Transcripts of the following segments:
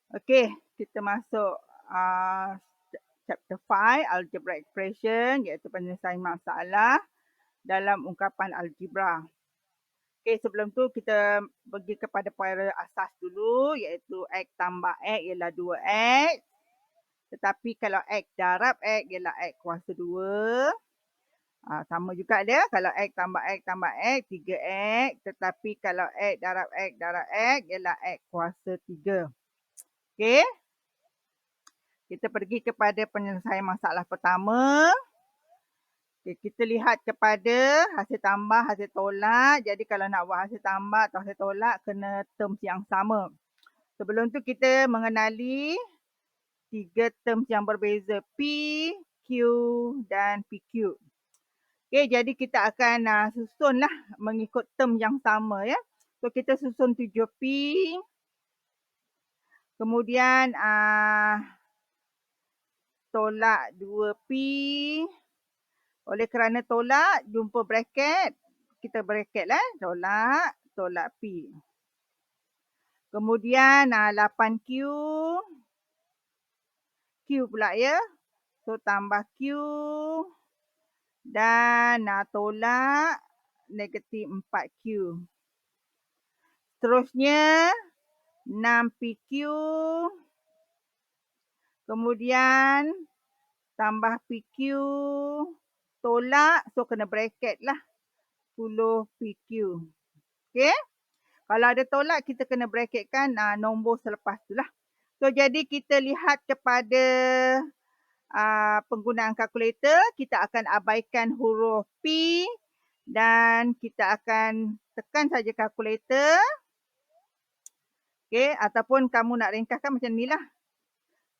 Okey, kita masuk chapter 5 algebra expression iaitu penyelesaian masalah dalam ungkapan algebra. Okey, sebelum tu kita pergi kepada perkara asas dulu iaitu X tambah X ialah 2X. Tetapi kalau X darab X ialah X kuasa 2. Sama juga dia, kalau X tambah X tambah X 3X. Tetapi kalau X darab X ialah X kuasa 3. Okey. Kita pergi kepada penyelesaian masalah pertama. Okay, kita lihat kepada hasil tambah, hasil tolak. Jadi kalau nak buat hasil tambah atau hasil tolak, kena terms yang sama. Sebelum tu kita mengenali 3 terms yang berbeza. P, Q dan PQ. Okay, jadi kita akan susunlah mengikut term yang sama ya. So kita susun 7P. Kemudian tolak 2P. Oleh kerana tolak, jumpa bracket. Kita bracket lah. Tolak P. Kemudian 8Q. Q pula ya. So tambah Q. Dan tolak negatif 4Q. Seterusnya 6PQ. Kemudian tambah PQ. Tolak, so kena bracket lah. 10PQ. Okay. Kalau ada tolak, kita kena bracketkan nombor selepas tu lah. So, jadi kita lihat kepada penggunaan kalkulator. Kita akan abaikan huruf P. Dan kita akan tekan saja kalkulator. Okay. Ataupun kamu nak ringkaskan macam ni lah.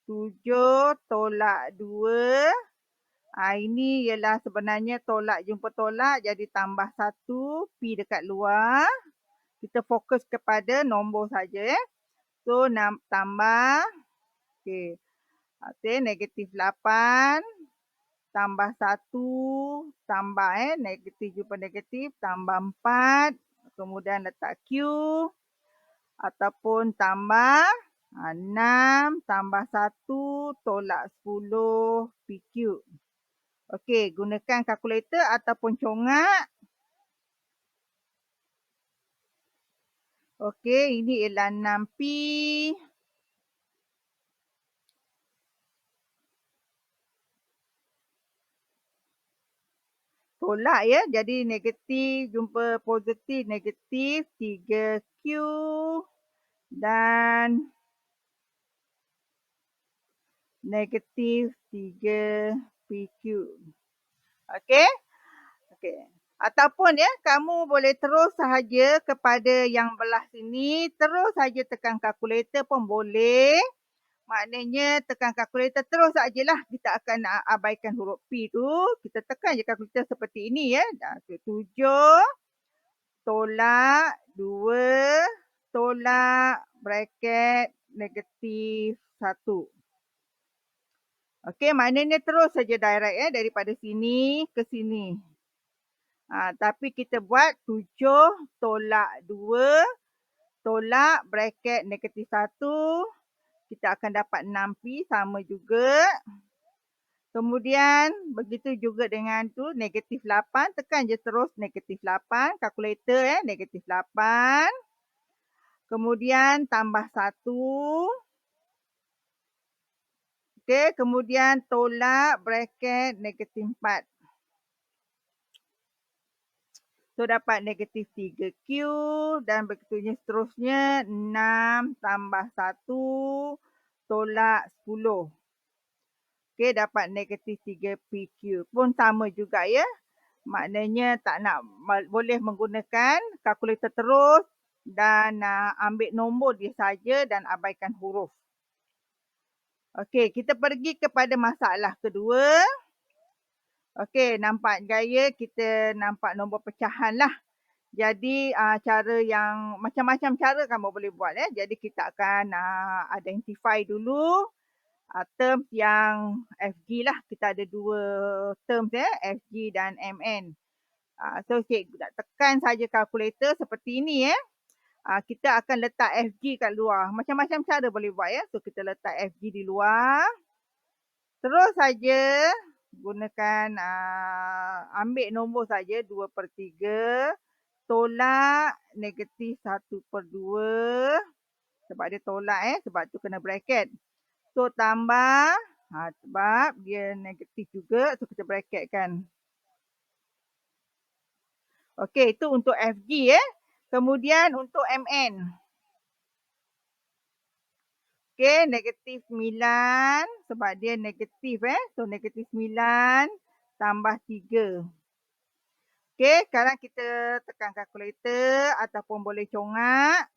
7 tolak 2. Ini ialah sebenarnya tolak jumpa tolak. Jadi tambah 1. P dekat luar. Kita fokus kepada nombor saja. So, tambah. Okay. Negatif 8. Tambah 1. Tambah negatif jumpa negatif. Tambah 4. Kemudian letak Q. Ataupun tambah 6. Tambah 1. Tolak 10. PQ. Okey, gunakan kalkulator ataupun congak. Okey, ini ialah 6P. Tolak ya, jadi negatif jumpa positif, negatif 3Q. Dan negatif 3PQ. Okey? Okey. Ataupun ya, kamu boleh terus sahaja kepada yang belah sini. Terus saja tekan kalkulator pun boleh. Maknanya tekan kalkulator terus sajalah. Kita akan abaikan huruf P tu. Kita tekan je kalkulator seperti ini ya. 7 tolak 2 tolak bracket negatif 1. Okey, maknanya terus saja direct ya daripada sini ke sini. Tapi kita buat 7 tolak 2 tolak bracket negatif 1. Kita akan dapat 6P sama juga. Kemudian begitu juga dengan tu negatif 8. Tekan je terus negatif 8. Kalkulator negatif 8. Kemudian tambah 1. Okey, kemudian tolak bracket negatif 4. So, dapat negatif 3Q dan begitunya seterusnya. 6 tambah 1 tolak 10. Okey, dapat negatif 3PQ. Pun sama juga ya. Maknanya tak nak, boleh menggunakan kalkulator terus dan ambil nombor dia saja dan abaikan huruf. Okey, kita pergi kepada masalah kedua. Okey, nampak gaya kita nampak nombor pecahan lah. Jadi cara yang macam-macam cara kamu boleh buat ya. Jadi kita akan identify dulu terms yang FG lah. Kita ada 2 terms ya, FG dan MN. So cikgu nak tekan saja kalkulator seperti ini ya. kita akan letak FG kat luar. Macam-macam cara boleh buat ya. So kita letak FG di luar. Terus saja gunakan ambil nombor saja 2/3, tolak negatif 1/2 sebab dia tolak sebab tu kena bracket. So tambah sebab dia negatif juga, so kita bracketkan. Okey, itu untuk FG Kemudian untuk MN. Okey, negatif 9 sebab dia negatif So negatif 9 tambah 3. Okey, sekarang kita tekan kalkulator ataupun boleh congak.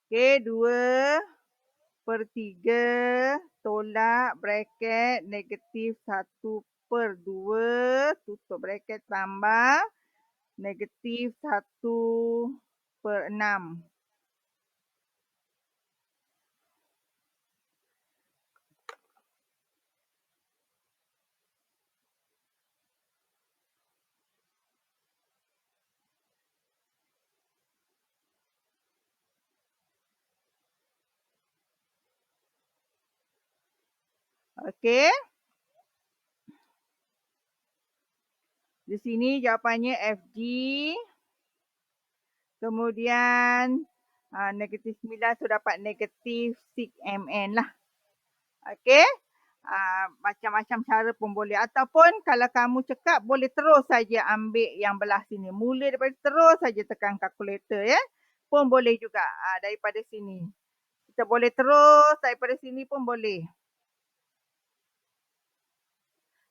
Okey, 2/3 tolak bracket negatif 1/2 tutup bracket tambah negatif 1/6. Okey. Di sini jawapannya FG. Kemudian negatif 9 so dapat negatif 6 MN lah. Okey. Macam-macam cara pun boleh. Ataupun kalau kamu cekap boleh terus saja ambil yang belah sini. Mula daripada terus saja tekan kalkulator Pun boleh juga daripada sini. Kita boleh terus daripada sini pun boleh.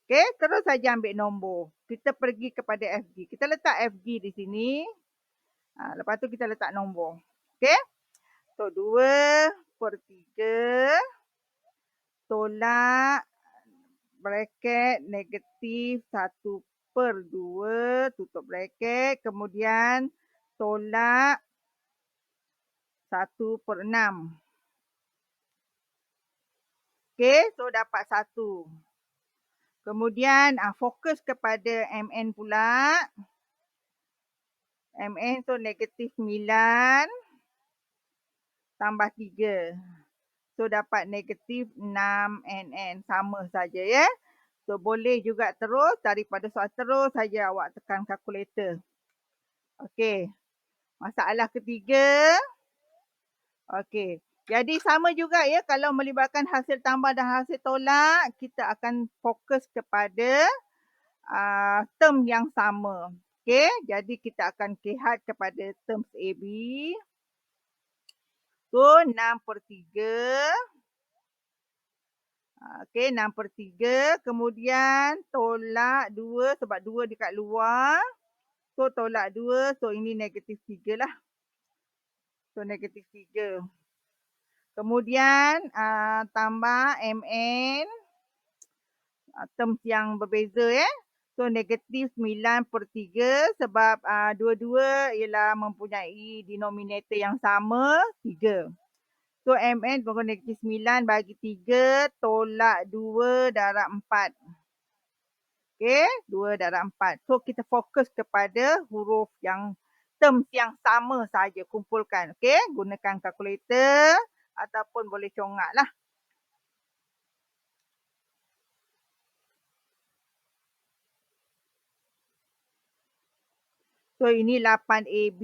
Okey, terus saja ambil nombor. Kita pergi kepada FG. Kita letak FG di sini. Lepas tu kita letak nombor. Okey. So 2/3 tolak bracket negatif 1/2 tutup bracket. Kemudian tolak 1/6. Okey, so dapat 1. Kemudian fokus kepada MN pula. MN tu negatif 9 tambah 3. So dapat negatif 6 NN. Sama saja So boleh juga terus daripada soal terus saja awak tekan kalkulator. Okey. Masalah ketiga. Okey. Jadi sama juga kalau melibatkan hasil tambah dan hasil tolak, kita akan fokus kepada term yang sama. Okey, jadi kita akan lihat kepada term AB. So 6/3. Okey, 6/3. Kemudian tolak 2 sebab 2 dekat luar. So tolak 2, so ini negatif 3 lah. So negatif 3. Kemudian tambah MN. Term yang berbeza So negatif 9/3 sebab dua-dua ialah mempunyai denominator yang sama 3. So MN pukul negatif 9 bagi 3 tolak 2 darab 4. Okey, 2 darab 4. So kita fokus kepada huruf yang term yang sama saja kumpulkan. Okey, gunakan kalkulator ataupun boleh congak lah. So ini 8AB.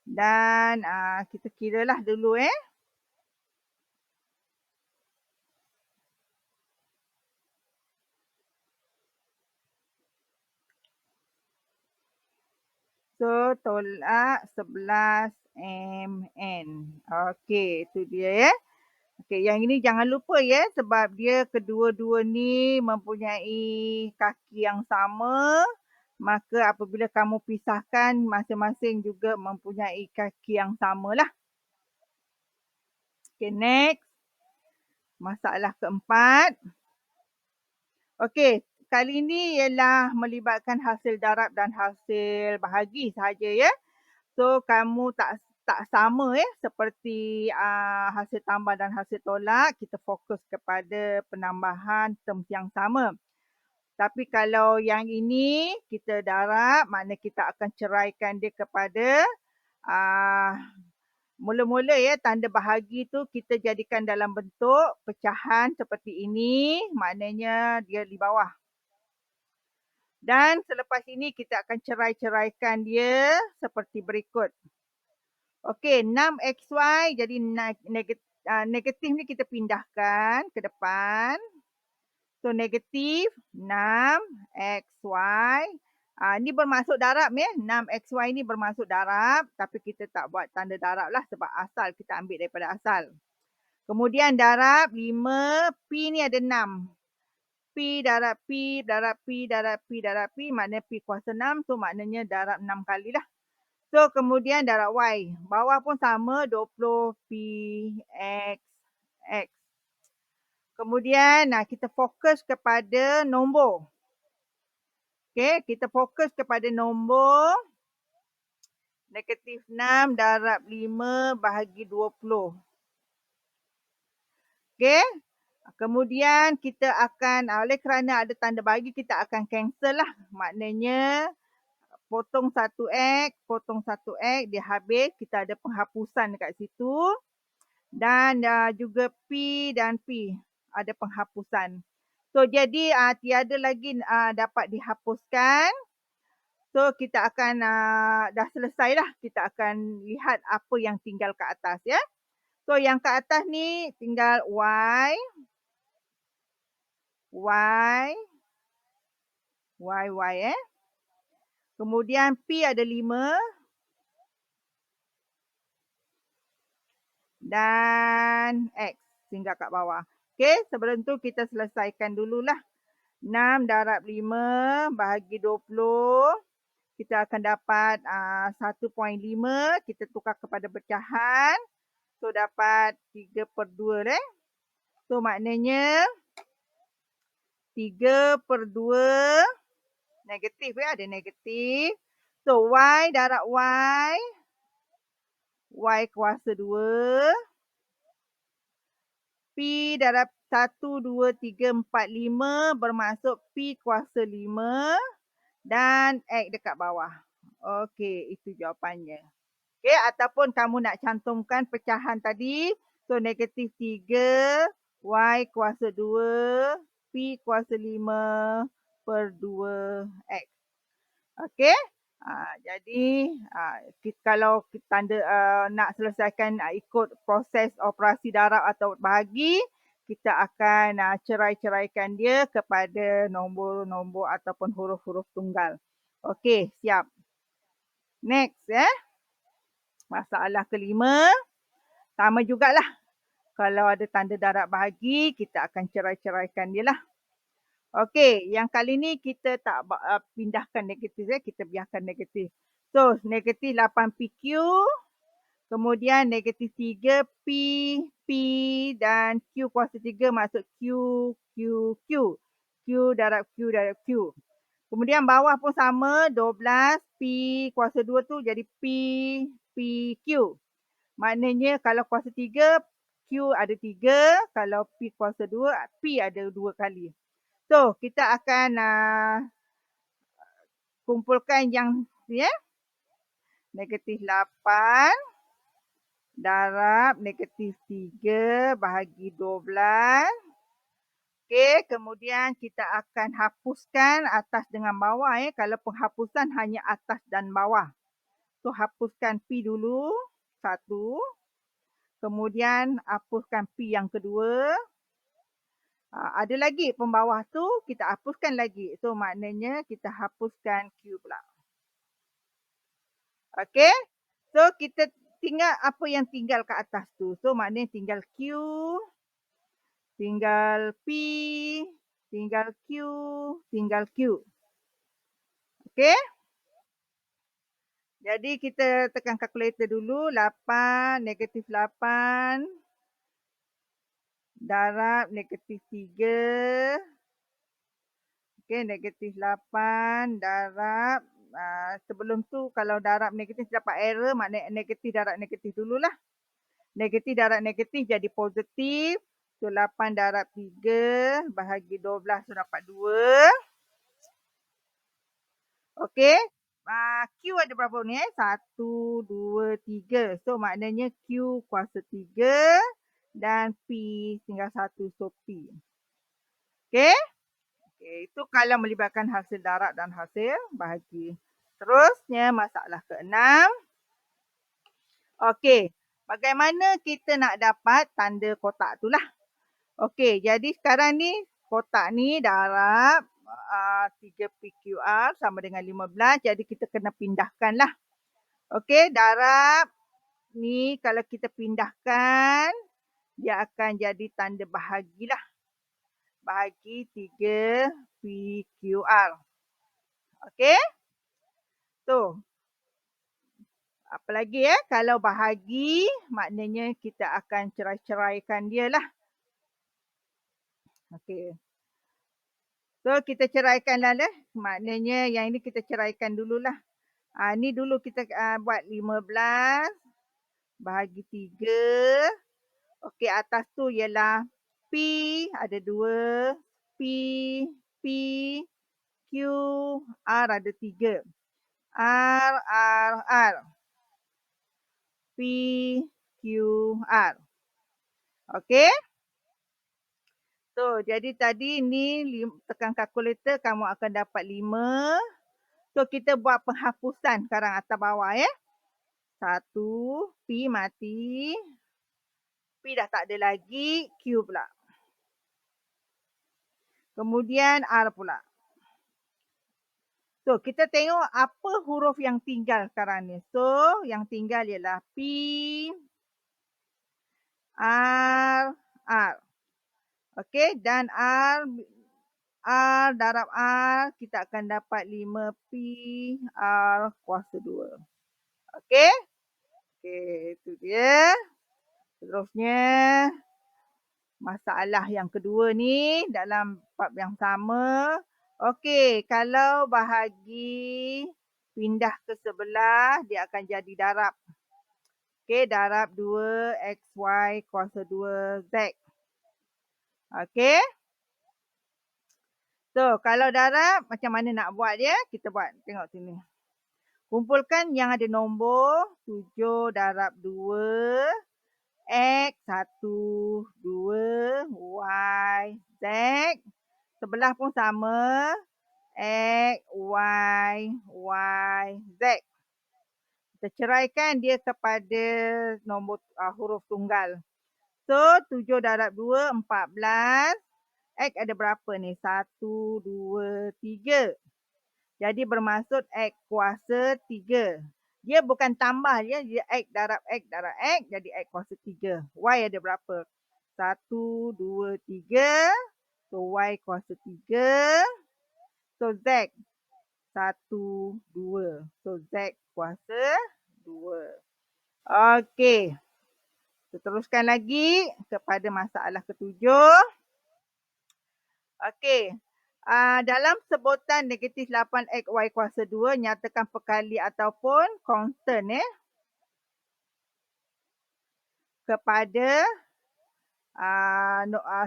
Dan kita kiralah dulu So tolak 11 MN. Okey, itu dia Okey, yang ini jangan lupa sebab dia kedua-dua ni mempunyai kaki yang sama. Maka apabila kamu pisahkan, masing-masing juga mempunyai kaki yang samalah. Okey, next. Masalah keempat. Okey, kali ini ialah melibatkan hasil darab dan hasil bahagi sahaja So kamu tak sama seperti hasil tambah dan hasil tolak. Kita fokus kepada penambahan term yang sama. Tapi kalau yang ini kita darab, makna kita akan ceraikan dia kepada mula-mula ya tanda bahagi tu kita jadikan dalam bentuk pecahan seperti ini, maknanya dia di bawah. Dan selepas ini kita akan cerai-ceraikan dia seperti berikut. Okey, 6xy jadi negatif ni kita pindahkan ke depan. So negatif 6xy. Ni bermaksud darab ya. 6xy ni bermaksud darab. Tapi kita tak buat tanda darab lah sebab asal kita ambil daripada asal. Kemudian darab 5. P ni ada 6. P darab P darab P darab P darab P. Maknanya P kuasa 6. So maknanya darab 6 kali lah. So kemudian darab Y. Bawah pun sama 20 P X X. Kemudian kita fokus kepada nombor. Okey, kita fokus kepada nombor negatif 6 darab 5 bahagi 20. Okey. Kemudian kita akan, oleh kerana ada tanda bahagi, kita akan cancel lah. Maknanya potong 1x, potong 1x, dia habis. Kita ada penghapusan dekat situ. Dan juga P dan P ada penghapusan. So jadi tiada lagi dapat dihapuskan. So kita akan dah selesai lah. Kita akan lihat apa yang tinggal ke atas ya. So yang ke atas ni tinggal Y. Kemudian P ada 5. Dan X tinggal kat bawah. Okey, sebelum tu kita selesaikan dululah. 6 darab 5 bahagi 20. Kita akan dapat 1.5. Kita tukar kepada pecahan. So dapat 3/2 deh. So maknanya 3/2 negatif ya, ada negatif. So Y darab Y. Y kuasa 2. P darab 1, 2, 3, 4, 5 bermaksud P kuasa 5. Dan X dekat bawah. Okey, itu jawapannya. Okey, ataupun kamu nak cantumkan pecahan tadi. So negatif 3, Y kuasa 2, P kuasa 5/2 X. Okey. Jadi kalau kita tanda nak selesaikan ikut proses operasi darab atau bahagi, kita akan cerai-ceraikan dia kepada nombor-nombor ataupun huruf-huruf tunggal. Okey, siap. Next ya. Masalah kelima. Sama jugalah. Kalau ada tanda darab bahagi, kita akan cerai-ceraikan dia lah. Okey, yang kali ni kita tak pindahkan negatif ya, kita biarkan negatif. So, negatif 8PQ, kemudian negatif 3P, P dan Q kuasa 3 maksud Q, Q, Q. Q darab Q darab Q. Kemudian bawah pun sama, 12P kuasa 2 tu jadi P, P, Q. Maknanya kalau kuasa 3, Q ada 3. Kalau P kuasa 2, P ada 2 kali. So, kita akan kumpulkan yang ya. Negatif 8 darab negatif 3 bahagi 12. Okey, kemudian kita akan hapuskan atas dengan bawah ya. Kalau penghapusan hanya atas dan bawah. So, hapuskan P dulu. 1. Kemudian hapuskan P yang kedua. Ada lagi pembawah tu kita hapuskan lagi. So maknanya kita hapuskan Q pula. Okey. So kita tinggal apa yang tinggal ke atas tu. So maknanya tinggal Q, tinggal P, tinggal Q, tinggal Q. Okey. Jadi kita tekan kalkulator dulu. 8, negatif 8. Darab negatif 3. Okey, negatif 8 darab. Sebelum tu kalau darab negatif dapat error, maknanya negatif darab negatif dululah. Negatif darab negatif jadi positif. So 8 darab 3 bahagi 12 so dapat 2. Okey. Q ada berapa ni? 1, 2, 3. So maknanya Q kuasa 3 dan P tinggal 1. So P. Okey. Okay, itu kalau melibatkan hasil darab dan hasil bahagi. Terusnya masalah ke-6. Okey, bagaimana kita nak dapat tanda kotak tu lah. Okey, jadi sekarang ni kotak ni darab 3PQR sama dengan 15. Jadi kita kena pindahkan lah. Okey, darab ni kalau kita pindahkan, dia akan jadi tanda bahagilah. Bahagi 3PQR. Okey. Tu. Apa lagi kalau bahagi maknanya kita akan cerai-ceraikan dia lah. Okey. So kita ceraikan lah. Maknanya yang ini kita ceraikan dululah. Ni dulu kita buat 15 bahagi 3. Okey, atas tu ialah P ada 2, P, P, Q, R ada 3. R, R, R. P, Q, R. Okey. So, jadi tadi ni tekan kalkulator kamu akan dapat 5. So, kita buat penghapusan sekarang atas bawah 1, P mati. P dah tak ada lagi, Q pula. Kemudian R pula. So, kita tengok apa huruf yang tinggal sekarang ni. So, yang tinggal ialah P, R, R. Okey, dan R darab R, kita akan dapat 5P R kuasa 2. Okey? Okey, itu dia. Seterusnya, masalah yang kedua ni dalam bab yang sama. Okey, kalau bahagi pindah ke sebelah, dia akan jadi darab. Okey, darab 2XY kuasa 2Z. Okey. So, kalau darab, macam mana nak buat dia? Kita buat. Tengok sini. Kumpulkan yang ada nombor 7 darab 2. X, 1, 2, Y, Z. Sebelah pun sama. X, Y, Y, Z. Kita ceraikan dia kepada nombor huruf tunggal. So, 7 darab 2, 14. X ada berapa ni? 1, 2, 3. Jadi bermaksud X kuasa 3. Dia bukan tambah dia X darab X darab X jadi X kuasa 3. Y ada berapa? 1, 2, 3. So Y kuasa 3. So Z 1, 2. So Z kuasa 2. Okey. Teruskan lagi kepada masalah ketujuh. Okey. Dalam sebutan negatif 8XY kuasa 2, nyatakan perkali ataupun konstan kepada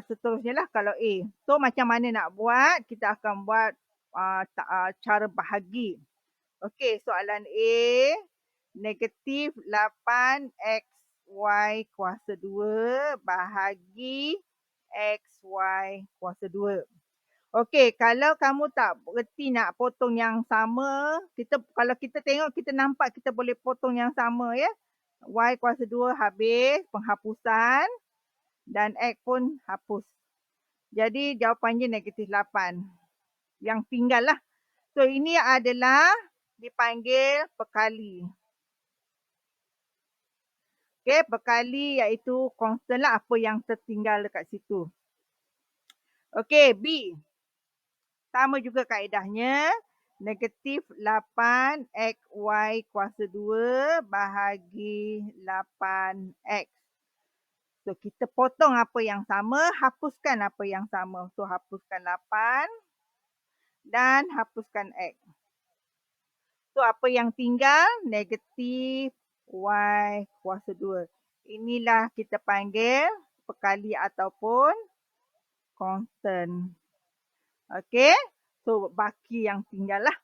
seterusnya lah kalau A. So macam mana nak buat? Kita akan buat cara bahagi. Okey, soalan A. Negatif 8XY kuasa 2 bahagi XY kuasa 2. Okey, kalau kamu tak reti nak potong yang sama, kalau kita tengok, kita nampak kita boleh potong yang sama Y kuasa 2 habis, penghapusan dan X pun hapus. Jadi jawapannya negatif 8. Yang tinggal lah. So ini adalah dipanggil perkali. Okey, perkali iaitu konstan lah apa yang tertinggal dekat situ. Okey, B. Sama juga kaedahnya. Negatif 8XY kuasa 2 bahagi 8X. So, kita potong apa yang sama, hapuskan apa yang sama. So, hapuskan 8 dan hapuskan X. So, apa yang tinggal? Negatif Y kuasa 2. Inilah kita panggil perkali ataupun konstan. Okey, so baki yang tinggal lah.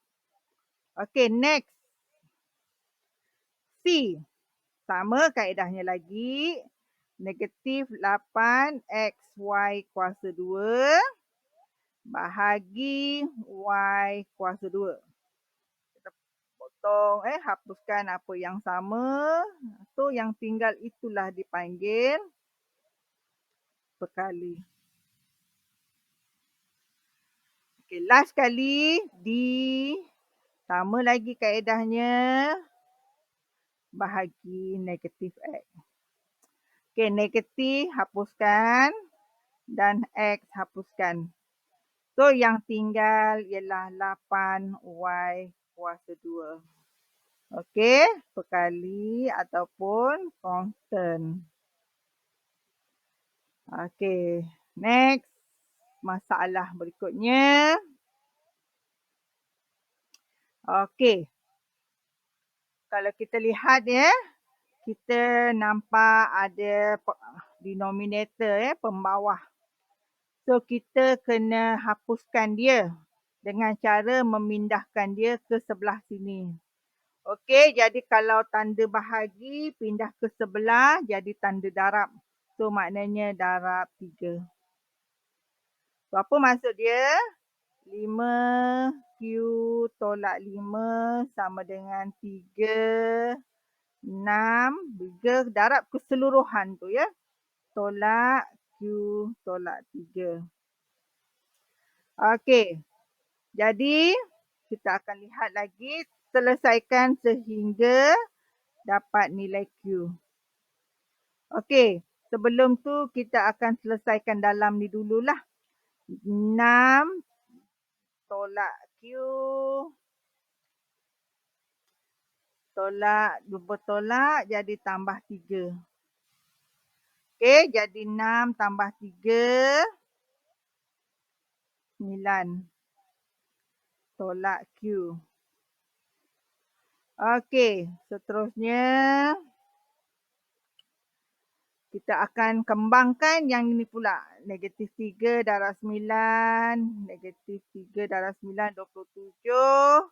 Okey, next. C. Sama kaedahnya lagi. Negatif 8 XY kuasa 2 bahagi Y kuasa 2. Kita potong, hapuskan apa yang sama. So, yang tinggal itulah dipanggil perkali. Okey, last sekali. D. Sama lagi kaedahnya. Bahagi negatif X. Okey, negatif hapuskan dan X hapuskan. So, yang tinggal ialah 8Y kuasa 2. Okey, perkali ataupun konstan. Okey, next. Masalah berikutnya. Okey. Kalau kita lihat ya, kita nampak ada denominator pembawah. So, kita kena hapuskan dia dengan cara memindahkan dia ke sebelah sini. Okey, jadi kalau tanda bahagi pindah ke sebelah jadi tanda darab. So, maknanya darab 3. So, apa maksud dia? 5Q tolak 5 sama dengan 3, 6. 3 darab keseluruhan tu ya. Tolak Q tolak 3. Okey. Jadi, kita akan lihat lagi. Selesaikan sehingga dapat nilai Q. Okey. Sebelum tu, kita akan selesaikan dalam ni dululah. 6 tolak Q. Tolak, bertolak jadi tambah 3. Okey, jadi 6 tambah 3. 9. Tolak Q. Okey, seterusnya kita akan kembangkan yang ini pula. Negatif 3 darab 9. Negatif 3 darab 9, 27.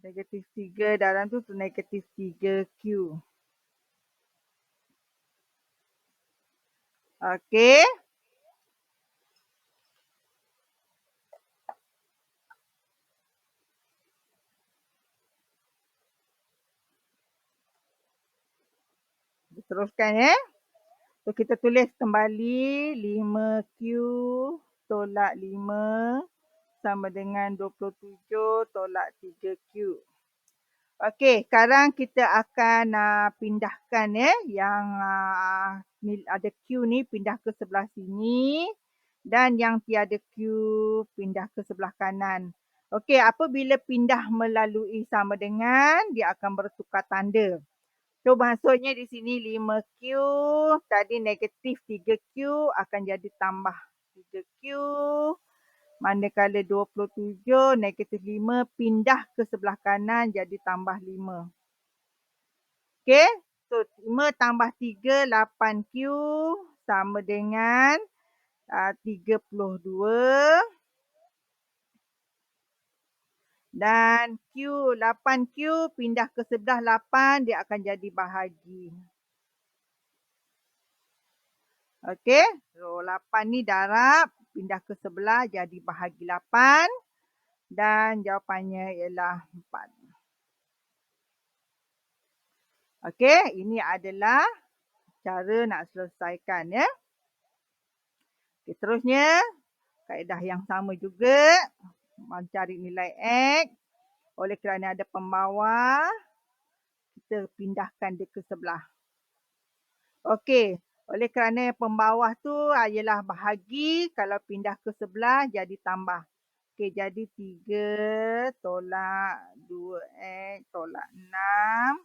Negatif 3 dalam tu negatif 3Q. Okey. Teruskan ya. So, kita tulis kembali 5Q tolak 5 sama dengan 27 tolak 3Q. Okey, sekarang kita akan pindahkan ya yang ada Q ni pindah ke sebelah sini dan yang tiada Q pindah ke sebelah kanan. Okey, apabila pindah melalui sama dengan, dia akan bertukar tanda. So, maksudnya di sini 5Q, tadi negatif 3Q akan jadi tambah 3Q. Manakala 27, negatif 5 pindah ke sebelah kanan jadi tambah 5. Okey, so 5 tambah 3, 8Q sama dengan 32. Dan Q, 8Q pindah ke sebelah 8, dia akan jadi bahagi. Okey, so 8 ni darab, pindah ke sebelah jadi bahagi 8. Dan jawapannya ialah 4. Okey, ini adalah cara nak selesaikan ya. Okay, terusnya, kaedah yang sama juga. Mencari nilai X. Oleh kerana ada pembawah, kita pindahkan dia ke sebelah. Okey, oleh kerana pembawah tu ialah bahagi, kalau pindah ke sebelah jadi tambah. Okey, jadi 3 tolak 2X tolak 6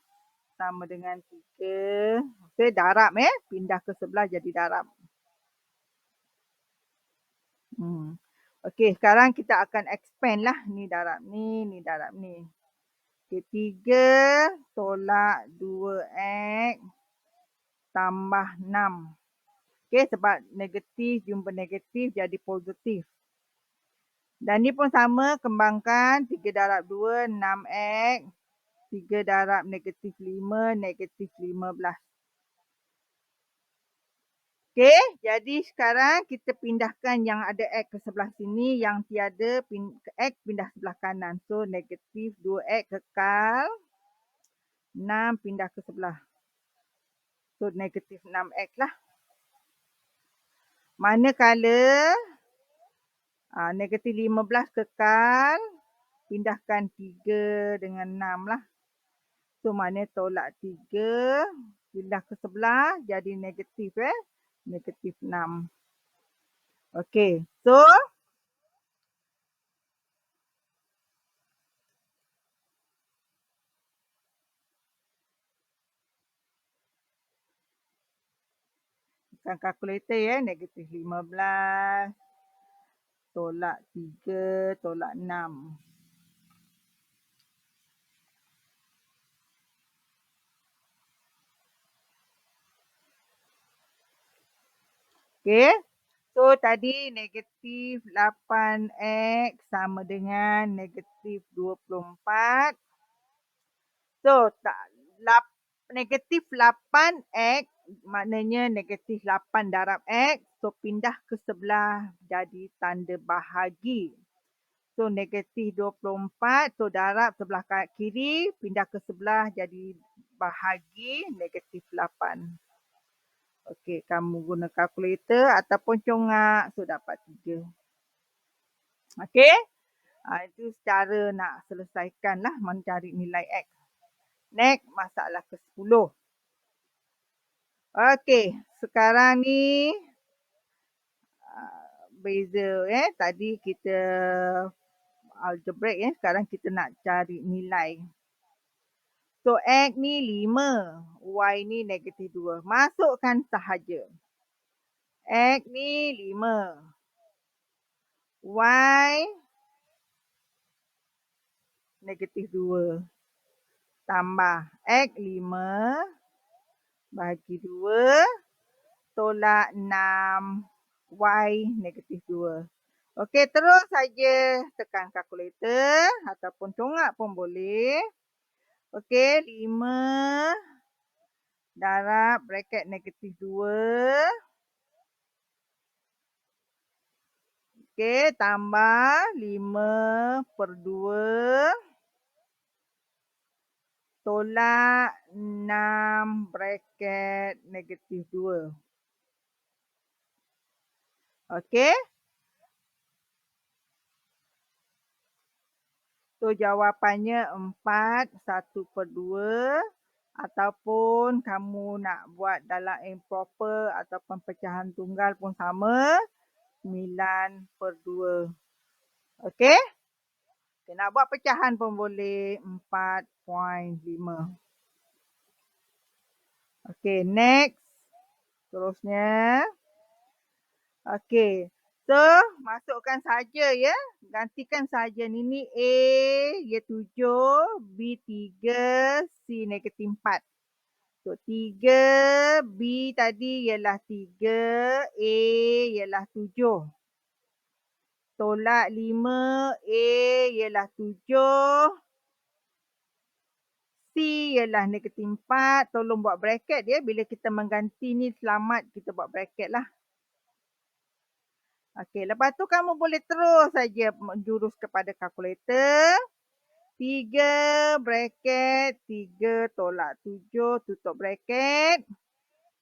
sama dengan 3. Okey, darab pindah ke sebelah jadi darab. Okey, sekarang kita akan expand lah. Ni darab ni, ni darab ni. Okey, 3 tolak 2X tambah 6. Okey, sebab negatif jumpa negatif jadi positif. Dan ni pun sama, kembangkan 3 darab 2, 6x. 3 darab negatif 5, negatif 15. Okey, jadi sekarang kita pindahkan yang ada X ke sebelah sini, yang tiada X pindah sebelah kanan. So, negatif 2X kekal, 6 pindah ke sebelah. So, negatif 6X lah. Manakala negatif 15 kekal, pindahkan 3 dengan 6 lah. So, mana tolak 3, pindah ke sebelah, jadi negatif negatif 6. Okey, so bukan kalkulator negatif 15 tolak 3 tolak 6. Okey, so tadi negatif 8X sama dengan negatif 24. So, negatif 8X maknanya negatif 8 darab X. So, pindah ke sebelah jadi tanda bahagi. So, negatif 24. So, darab sebelah kiri. Pindah ke sebelah jadi bahagi negatif 8. Okey, kamu guna kalkulator ataupun congak. So, dapat 3. Okey. Itu cara nak selesaikan lah mencari nilai X. Next, masalah ke-10. Okey, sekarang ni beza tadi kita algebraic sekarang kita nak cari nilai. So X ni 5, Y ni negatif 2. Masukkan sahaja. X ni 5. Y negatif 2. Tambah X 5 bahagi 2 tolak 6 Y negatif 2. Okey, terus saja tekan kalkulator ataupun congak pun boleh. Okey, 5 darab braket negatif 2. Okey, tambah 5 per 2 tolak 6 braket negatif 2. Okey. So, jawapannya 4, 1 per 2. Ataupun kamu nak buat dalam improper ataupun pecahan tunggal pun sama. 9 per 2. Okey. Okay, nak buat pecahan pun boleh 4.5. Okey, next. Terusnya. Okey. So, masukkan saja ya. Gantikan saja ni A ia 7, B 3, C negatif 4. So, 3, B tadi ialah 3, A ialah 7. Tolak 5, A ialah 7. C ialah negatif 4. Tolong buat bracket ya. Bila kita mengganti ni selamat kita buat bracket lah. Okey, lepas tu kamu boleh terus saja menjurus kepada kalkulator. 3 bracket 3 tolak 7 tutup bracket.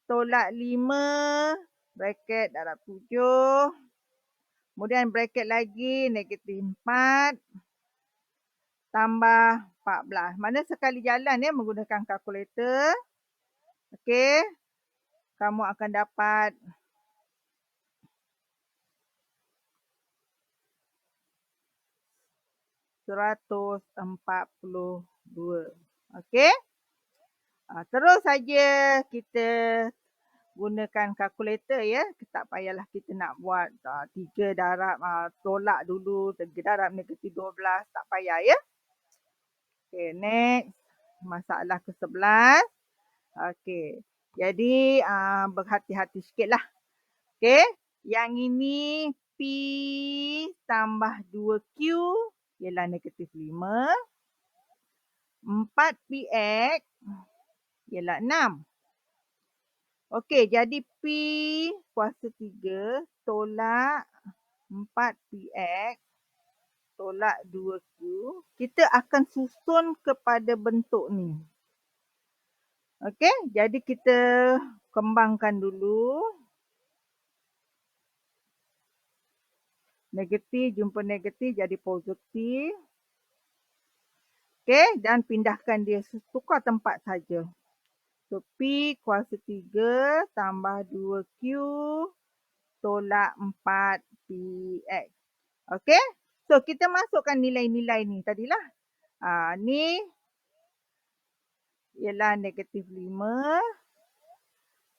Tolak 5 bracket darab 7. Kemudian bracket lagi negatif 4 tambah 14. Mana sekali jalan ya menggunakan kalkulator. Okey. Kamu akan dapat 142. Okey. Terus saja kita gunakan kalkulator ya. Tak payahlah kita nak buat 3 darab tolak dulu 3 darab negatif 12. Tak payah ya. Okey, next. Masalah ke-11. Okey. Jadi berhati-hati sikitlah. Okey. Yang ini P tambah 2Q ialah negatif 5. 4PX ialah 6. Okey, jadi P kuasa 3 tolak 4PX tolak 2Q. Kita akan susun kepada bentuk ni. Okey, jadi kita kembangkan dulu. Negatif jumpa negatif jadi positif. Okey, dan pindahkan dia, tukar tempat saja. So, P kuasa 3 tambah 2Q tolak 4PX. Okey, so kita masukkan nilai-nilai ni tadilah. Ni ialah negatif 5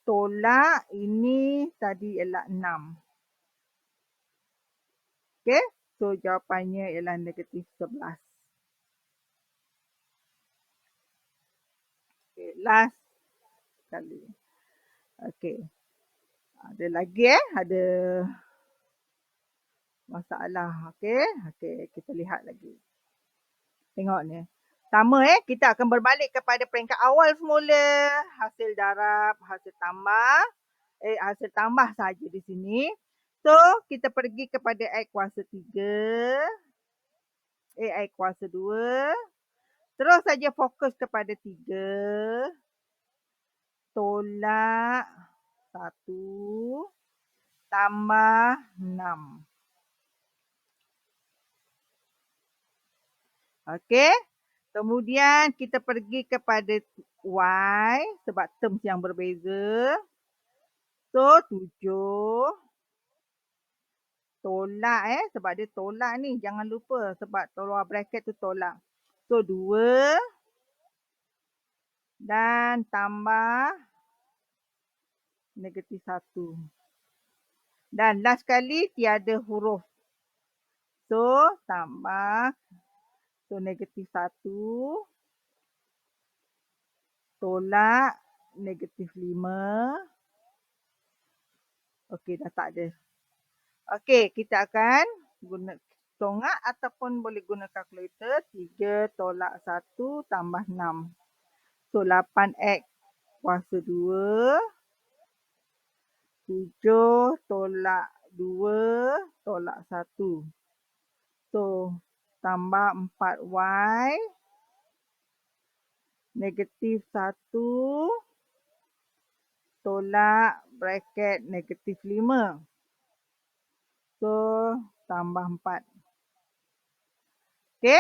tolak ini tadi ialah 6. Okey, so jawapannya ialah negatif 11. Okey, last kali. Okey. Ada lagi ada masalah. Okey, kita lihat lagi. Tengok ni. Pertama kita akan berbalik kepada peringkat awal semula. Hasil darab, hasil tambah saja di sini. So, kita pergi kepada X kuasa 3. X kuasa 2. Terus saja fokus kepada 3. Tolak 1. Tambah 6. Okey. Kemudian kita pergi kepada Y sebab terms yang berbeza. So, 7. Tolak sebab dia tolak ni. Jangan lupa sebab keluar bracket tu tolak. So, 2. Dan tambah negatif 1. Dan last kali tiada huruf. So, tambah. So, negatif 1. Tolak negatif 5. Okey, dah tak ada. Okey, kita akan guna tongak ataupun boleh guna kalkulator. 3 tolak 1 tambah 6. So, 8X kuasa 2. 7 tolak 2 tolak 1. So, tambah 4Y. Negatif 1 tolak bracket negatif 5. So, tambah 4. Okey,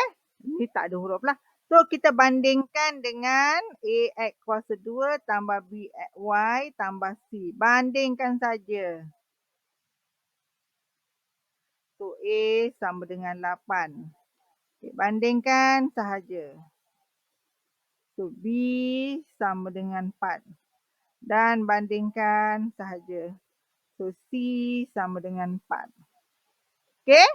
ni tak ada huruf lah. So, kita bandingkan dengan AX kuasa 2 tambah BY tambah C. Bandingkan saja. So, A sama dengan 8. Okay, bandingkan sahaja. So, B sama dengan 4. Dan bandingkan sahaja. So, C sama dengan 4. Okey?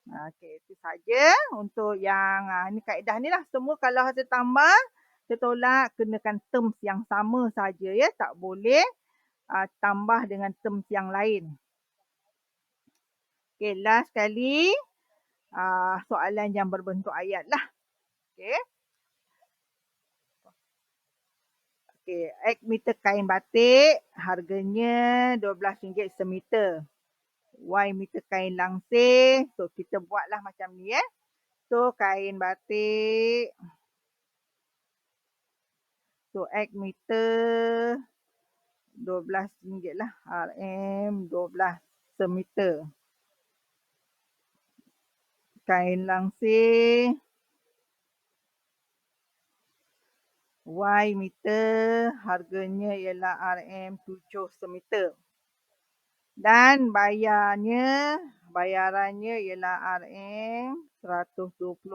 Okey, itu saja untuk yang ni kaedah ni lah. Semua kalau hasil tambah, tertolak kenakan terms yang sama saja ya. Tak boleh tambah dengan terms yang lain. Okey, last kali soalan yang berbentuk ayat lah. Okey. Okey, X meter kain batik harganya RM12 semeter. Y meter kain langsir. So, kita buatlah macam ni So, kain batik. So, X meter RM12 lah. RM12 semeter. Kain langsir. Y meter harganya ialah RM7 semeter. Dan bayarannya ialah RM120.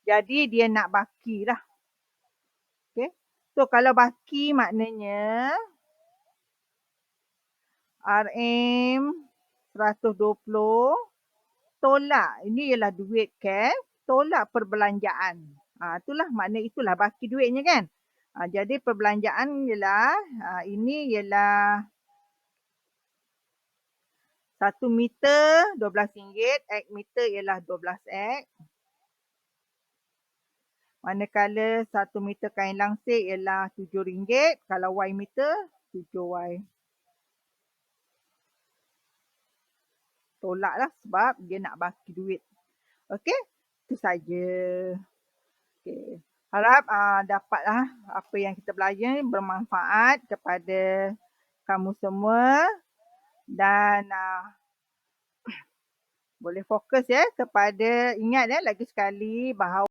Jadi dia nak baki lah. Okay. So kalau baki maknanya RM120 tolak. Ini ialah duit cash tolak perbelanjaan. Itulah makna itulah baki duitnya kan. Jadi perbelanjaan ialah ini ialah 1 meter RM12, X meter ialah 12 X. Manakala 1 meter kain langsir ialah RM7, kalau Y meter 7Y. Tolaklah sebab dia nak baki duit. Okey, itu saja. Okey. Harap dapatlah apa yang kita belajar ni bermanfaat kepada kamu semua dan boleh fokus ya kepada, ingat lagi sekali bahawa